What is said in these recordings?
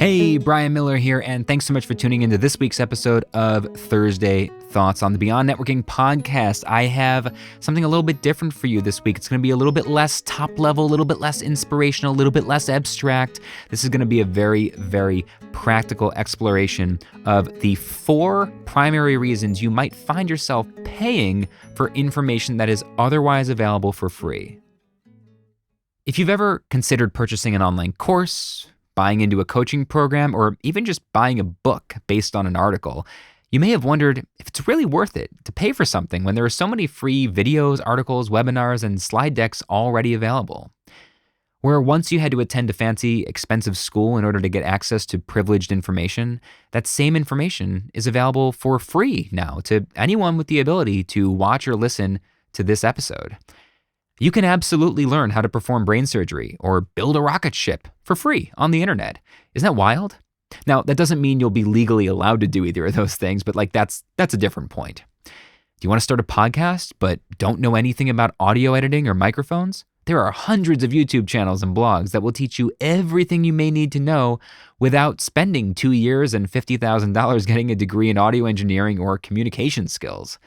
Hey, Brian Miller here, and thanks so much for tuning into this week's episode of Thursday Thoughts on the Beyond Networking podcast. I have something a little bit different for you this week. It's going to be a little bit less top level, a little bit less inspirational, a little bit less abstract. This is going to be a very, very practical exploration of the 4 primary reasons you might find yourself paying for information that is otherwise available for free. If you've ever considered purchasing an online course, buying into a coaching program, or even just buying a book based on an article, you may have wondered if it's really worth it to pay for something when there are so many free videos, articles, webinars, and slide decks already available. Where once you had to attend a fancy, expensive school in order to get access to privileged information, that same information is available for free now to anyone with the ability to watch or listen to this episode. You can absolutely learn how to perform brain surgery or build a rocket ship for free on the internet. Isn't that wild? Now, that doesn't mean you'll be legally allowed to do either of those things, but that's a different point. Do you want to start a podcast but don't know anything about audio editing or microphones? There are hundreds of YouTube channels and blogs that will teach you everything you may need to know without spending 2 years and $50,000 getting a degree in audio engineering or communication skills.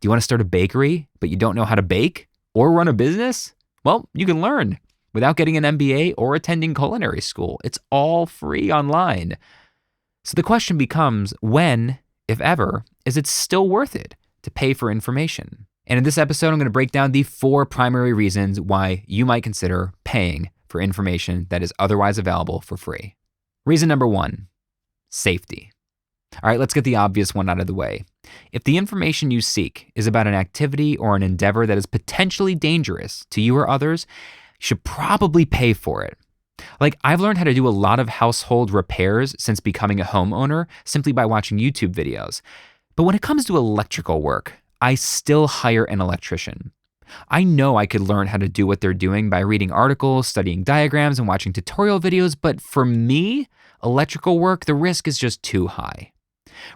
Do you want to start a bakery but you don't know how to bake? Or run a business? Well, you can learn without getting an MBA or attending culinary school. It's all free online. So the question becomes, when, if ever, is it still worth it to pay for information? And in this episode, I'm going to break down the 4 primary reasons why you might consider paying for information that is otherwise available for free. Reason number 1, safety. All right, let's get the obvious one out of the way. If the information you seek is about an activity or an endeavor that is potentially dangerous to you or others, you should probably pay for it. Like, I've learned how to do a lot of household repairs since becoming a homeowner simply by watching YouTube videos. But when it comes to electrical work, I still hire an electrician. I know I could learn how to do what they're doing by reading articles, studying diagrams, and watching tutorial videos, but for me, electrical work, the risk is just too high.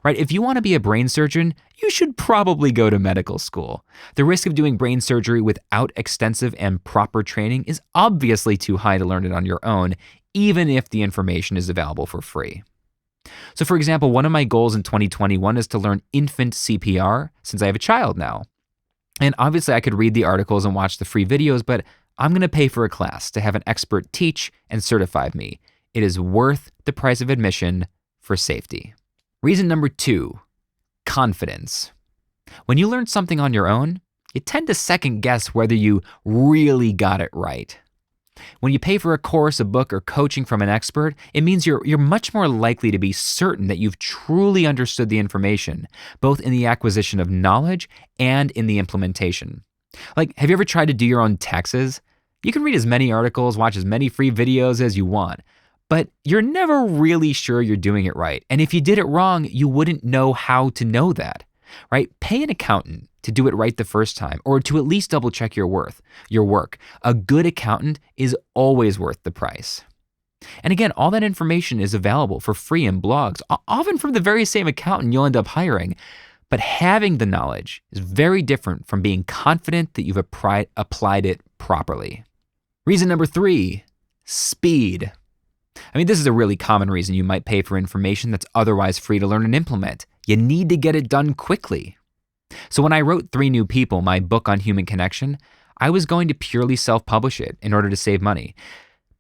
Right? If you want to be a brain surgeon, you should probably go to medical school. The risk of doing brain surgery without extensive and proper training is obviously too high to learn it on your own, even if the information is available for free. So for example, one of my goals in 2021 is to learn infant CPR since I have a child now. And obviously I could read the articles and watch the free videos, but I'm going to pay for a class to have an expert teach and certify me. It is worth the price of admission for safety. Reason number 2, confidence. When you learn something on your own, you tend to second guess whether you really got it right. When you pay for a course, a book, or coaching from an expert, it means you're much more likely to be certain that you've truly understood the information, both in the acquisition of knowledge and in the implementation. Like, have you ever tried to do your own taxes? You can read as many articles, watch as many free videos as you want, but you're never really sure you're doing it right. And if you did it wrong, you wouldn't know how to know that, right? Pay an accountant to do it right the first time, or to at least double check your work. A good accountant is always worth the price. And again, all that information is available for free in blogs, often from the very same accountant you'll end up hiring. But having the knowledge is very different from being confident that you've applied it properly. Reason number 3, speed. I mean, this is a really common reason you might pay for information that's otherwise free to learn and implement. You need to get it done quickly. So when I wrote 3 New People, my book on human connection, I was going to purely self-publish it in order to save money.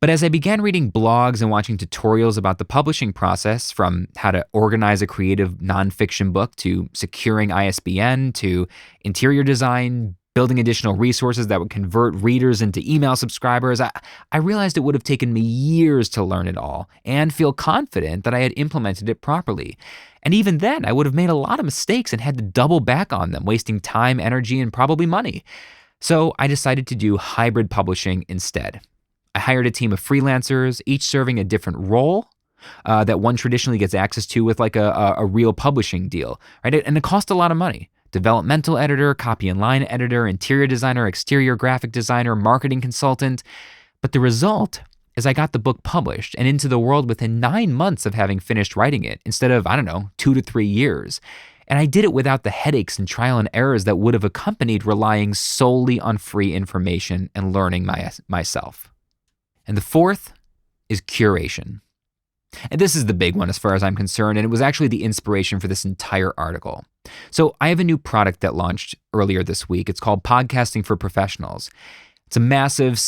But as I began reading blogs and watching tutorials about the publishing process, from how to organize a creative nonfiction book to securing ISBN to interior design, building additional resources that would convert readers into email subscribers, I realized it would have taken me years to learn it all and feel confident that I had implemented it properly. And even then, I would have made a lot of mistakes and had to double back on them, wasting time, energy, and probably money. So I decided to do hybrid publishing instead. I hired a team of freelancers, each serving a different role that one traditionally gets access to with like a real publishing deal, right? And it cost a lot of money. Developmental editor, copy and line editor, interior designer, exterior graphic designer, marketing consultant. But the result is I got the book published and into the world within 9 months of having finished writing it, instead of, 2 to 3 years. And I did it without the headaches and trial and errors that would have accompanied relying solely on free information and learning myself. And the 4th is curation. And this is the big one as far as I'm concerned, and it was actually the inspiration for this entire article. So I have a new product that launched earlier this week. It's called Podcasting for Professionals. It's a massive,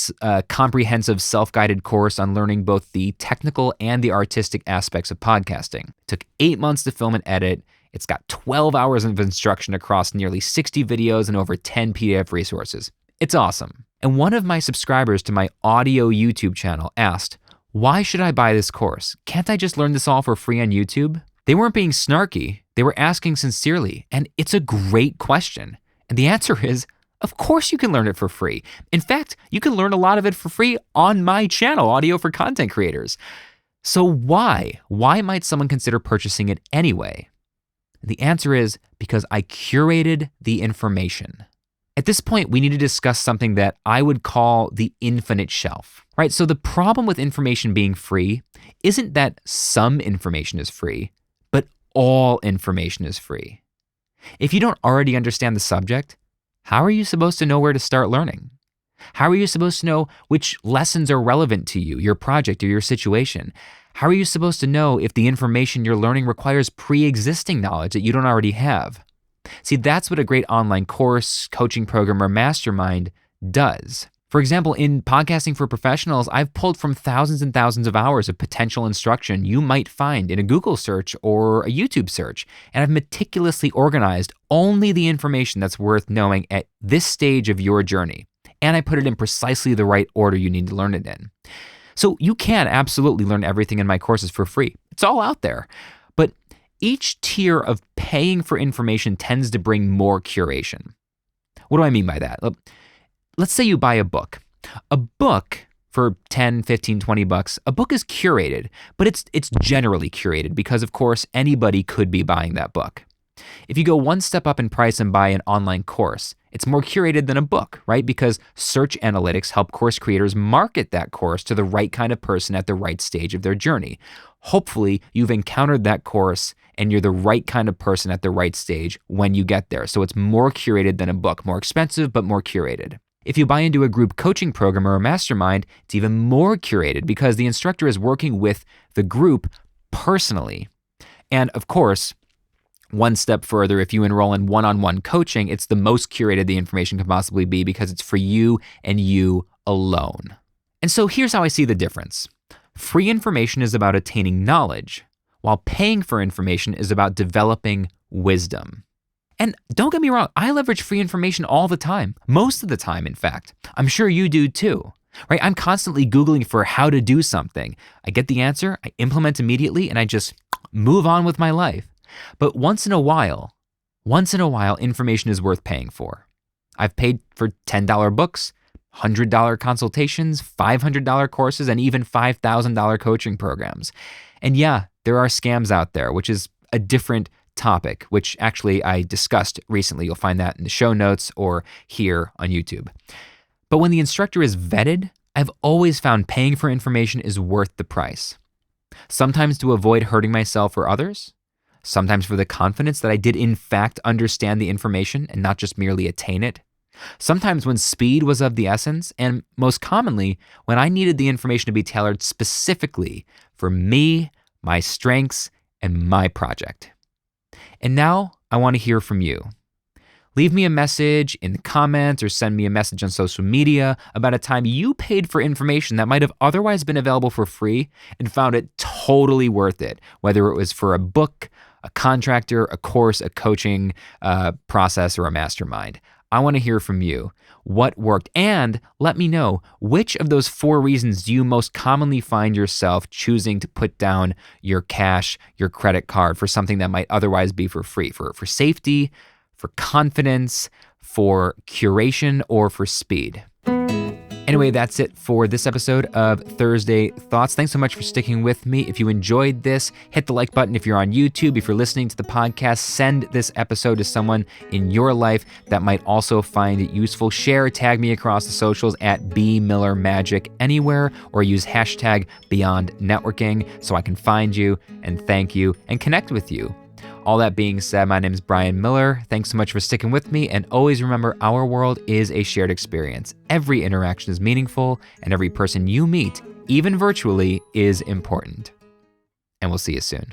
comprehensive, self-guided course on learning both the technical and the artistic aspects of podcasting. It took 8 months to film and edit. It's got 12 hours of instruction across nearly 60 videos and over 10 PDF resources. It's awesome. And one of my subscribers to my audio YouTube channel asked, why should I buy this course? Can't I just learn this all for free on YouTube? They weren't being snarky. They were asking sincerely, and it's a great question. And the answer is, of course you can learn it for free. In fact, you can learn a lot of it for free on my channel, Audio for Content Creators. So why? Why might someone consider purchasing it anyway? The answer is because I curated the information. At this point, we need to discuss something that I would call the infinite shelf, right? So the problem with information being free isn't that some information is free, but all information is free. If you don't already understand the subject, how are you supposed to know where to start learning? How are you supposed to know which lessons are relevant to you, your project, or your situation? How are you supposed to know if the information you're learning requires pre-existing knowledge that you don't already have? See, that's what a great online course, coaching program, or mastermind does. For example, in Podcasting for Professionals, I've pulled from thousands and thousands of hours of potential instruction you might find in a Google search or a YouTube search, and I've meticulously organized only the information that's worth knowing at this stage of your journey, and I put it in precisely the right order you need to learn it in. So you can absolutely learn everything in my courses for free. It's all out there. But each tier of paying for information tends to bring more curation. What do I mean by that? Let's say you buy a book. A book for 10, 15, 20 bucks, a book is curated, but it's generally curated because, of course, anybody could be buying that book. If you go one step up in price and buy an online course, it's more curated than a book, right? Because search analytics help course creators market that course to the right kind of person at the right stage of their journey. Hopefully, you've encountered that course and you're the right kind of person at the right stage when you get there. So it's more curated than a book, more expensive, but more curated. If you buy into a group coaching program or a mastermind, it's even more curated because the instructor is working with the group personally. And of course, one step further, if you enroll in one-on-one coaching, it's the most curated the information can possibly be because it's for you and you alone. And so here's how I see the difference. Free information is about attaining knowledge, while paying for information is about developing wisdom. And don't get me wrong, I leverage free information all the time, most of the time, in fact. I'm sure you do too, right? I'm constantly Googling for how to do something. I get the answer, I implement immediately, and I just move on with my life. But once in a while, information is worth paying for. I've paid for $10 books, $100 consultations, $500 courses, and even $5,000 coaching programs. And yeah, there are scams out there, which is a different topic, which actually I discussed recently. You'll find that in the show notes or here on YouTube. But when the instructor is vetted, I've always found paying for information is worth the price. Sometimes to avoid hurting myself or others, sometimes for the confidence that I did in fact understand the information and not just merely attain it. Sometimes when speed was of the essence, and most commonly when I needed the information to be tailored specifically for me, my strengths, and my project. And now I want to hear from you. Leave me a message in the comments or send me a message on social media about a time you paid for information that might have otherwise been available for free and found it totally worth it, whether it was for a book, a contractor, a course, a coaching process, or a mastermind. I want to hear from you. What worked? And let me know, which of those 4 reasons do you most commonly find yourself choosing to put down your cash, your credit card for something that might otherwise be for free? For safety, for confidence, for curation, or for speed? Anyway, that's it for this episode of Thursday Thoughts. Thanks so much for sticking with me. If you enjoyed this, hit the like button. If you're on YouTube, if you're listening to the podcast, send this episode to someone in your life that might also find it useful. Share, tag me across the socials at @BMillerMagic anywhere, or use hashtag Beyond Networking so I can find you and thank you and connect with you. All that being said, my name is Brian Miller. Thanks so much for sticking with me, and always remember, our world is a shared experience. Every interaction is meaningful, and every person you meet, even virtually, is important. and we'll see you soon.